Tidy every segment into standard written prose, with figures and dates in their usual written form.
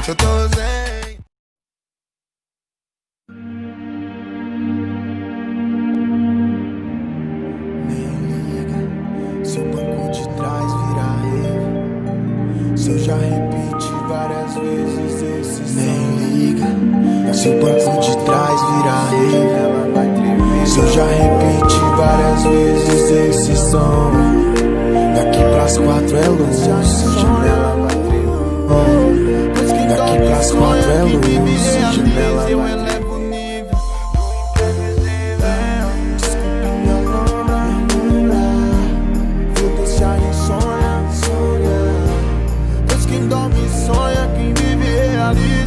novamente eu tô zen. Se o banco de trás virar erro, se eu já repeti várias vezes esse nem liga. Se o banco de trás virar erro, se eu já repeti várias vezes esse som, daqui pras 4 é luz, janela vai tremer. Daqui pras 4 é luz, janela vai tremer.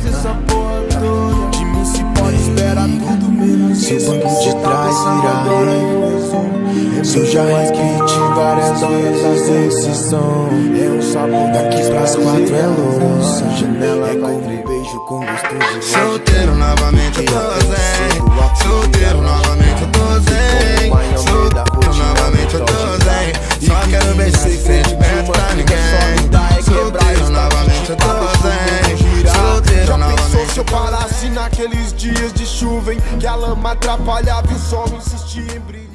Essa porra toda de mim se pode esperar tudo menos. Se o banco de trás virar erro, se eu já repeti várias vezes esse som, é um sabor daqui pras 4 é louça, janela é como um beijo com gosto de solteiro novamente eu tô zen. Solteiro novamente eu tô zen. Solteiro novamente eu tô zen. Só quero beijar sem sentimento pra ninguém. Solteiro novamente eu tô zen. Já pensou se eu parasse naqueles dias de chuva em que a lama atrapalhava e o sol insistia em brilhar?